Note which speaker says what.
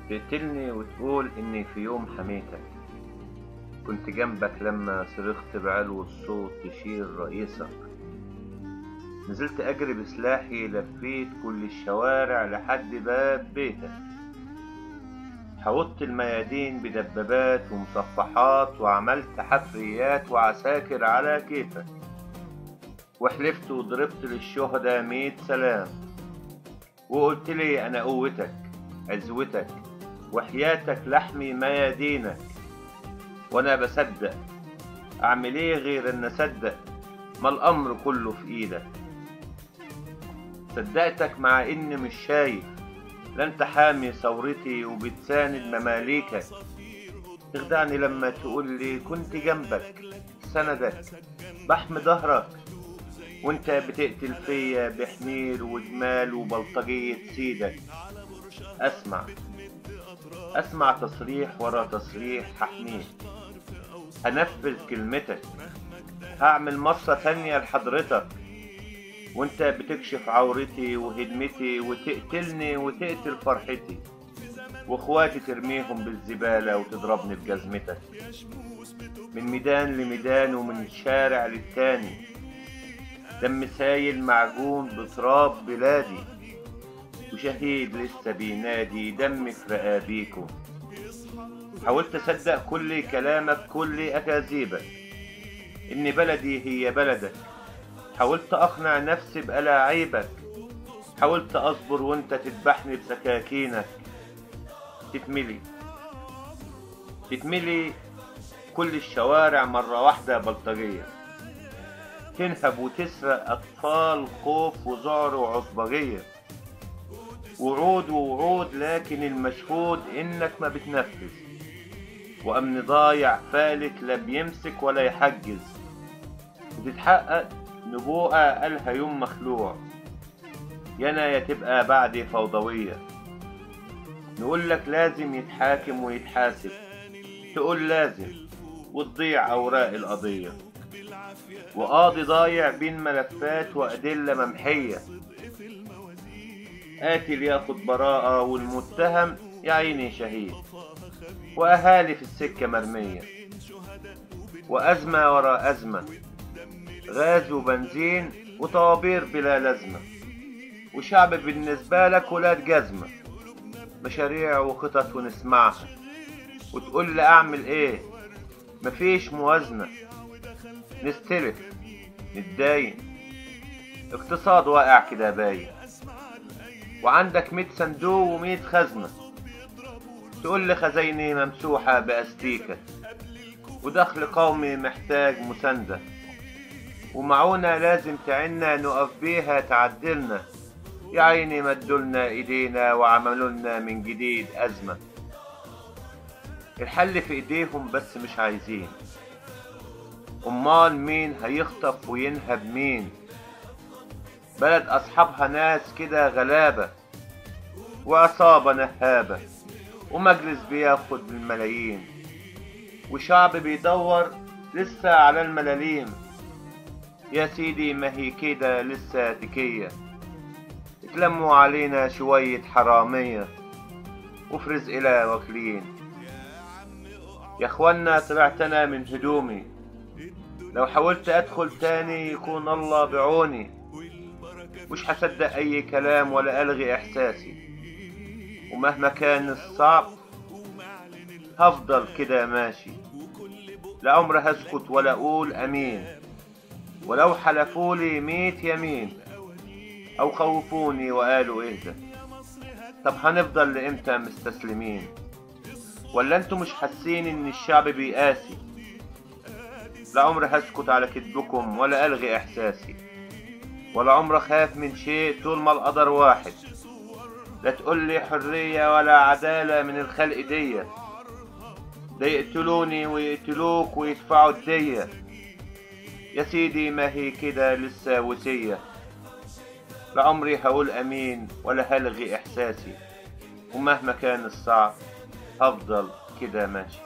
Speaker 1: تقتلني وتقول إني في يوم حميتك، كنت جنبك لما صرخت بعلو الصوت تشيل رئيسك. نزلت أجري بسلاحي، لفيت كل الشوارع لحد باب بيتك، حوطت الميادين بدبابات ومصفحات، وعملت حفريات وعساكر على كيفك، وحلفت وضربت للشهداء 100 سلام، وقلت لي أنا قوتك عزوتك وحياتك لحمي ميادينك. وأنا بصدق، أعمل إيه غير أن أصدق؟ ما الأمر كله في إيدك. صدقتك مع إني مش شايف، لا أنت حامي ثورتي وبتساند مماليكك. تخدعني لما تقول لي كنت جنبك سندك بحمي ظهرك، وانت بتقتل فيا بحمير وجمال وبلطجية سيدك. اسمع تصريح ورا تصريح، هحميك هنفذ كلمتك، هعمل مصة تانية لحضرتك، وانت بتكشف عورتي وهدمتي وتقتلني وتقتل فرحتي، واخواتي ترميهم بالزبالة وتضربني بجزمتك. من ميدان لميدان ومن شارع للتاني، دم سايل معجون بتراب بلادي، وشهيد لسه بينادي دم في رقابيكم. حاولت اصدق كل كلامك كل اكاذيبك، ان بلدي هي بلدك. حاولت اقنع نفسي بألاعيبك، حاولت اصبر وانت تذبحني بسكاكينك. تتملي كل الشوارع مرة واحدة بلطجية، تنهب وتسرق أطفال خوف وذعر وعصبجية. وعود ووعود، لكن المشهود إنك ما بتنفذ، وأمن ضايع فالت لا بيمسك ولا يحجز. بتتحقق نبوءة قالها يوم مخلوع، يا تبقى بعدي فوضوية. نقول لك لازم يتحاكم ويتحاسب، تقول لازم وتضيع أوراق القضية، وقاضي ضايع بين ملفات وأدلة ممحية. قاتل ياخد براءة والمتهم يا عيني شهيد، وأهالي في السكة مرمية، وأزمة ورا أزمة، غاز وبنزين وطوابير بلا لازمة، وشعب بالنسبة لك ولاد جزمة. مشاريع وخطط ونسمعها، وتقول لي أعمل إيه؟ مفيش موازنة، نستلف نتداين، اقتصاد واقع كده باين، وعندك 100 صندوق و100 خزنة. تقول لي خزايني ممسوحة بأستيكة، ودخل قومي محتاج مساندة، ومعونة لازم تعنا نقف بيها تعدلنا. يا عيني مدولنا ايدينا وعملولنا من جديد أزمة. الحل في ايديهم بس مش عايزين، امال مين هيخطف وينهب مين؟ بلد اصحابها ناس كده غلابة، وعصابة نهابة، ومجلس بياخد بالملايين، وشعب بيدور لسه على الملاليم. يا سيدي ما هي كده لسه تكية، اتلموا علينا شوية حرامية، وفي رزقنا واكلين. يا اخوانا طلعت انا من هدومي، لو حاولت ادخل تاني يكون الله بعوني. مش هصدق اي كلام ولا الغي احساسي، ومهما كان الصعب هفضل كده ماشي. لا عمر هسكت ولا اقول امين، ولو حلفولي 100 يمين، او خوفوني وقالوا اهدى. طب هنفضل لامتى مستسلمين؟ ولا انتوا مش حاسين ان الشعب بيقاسي؟ لا عمر هسكت على كذبكم ولا الغي احساسي، ولا عمر خاف من شيء طول ما القدر واحد. لا تقولي حرية ولا عدالة من الخلق دي، ده يقتلوني ويقتلوك ويدفعوا الدية. يا سيدي ما هي كده لسه وسية، لعمري هقول امين ولا هلغي احساسي، ومهما كان الصعب هفضل كده ماشي.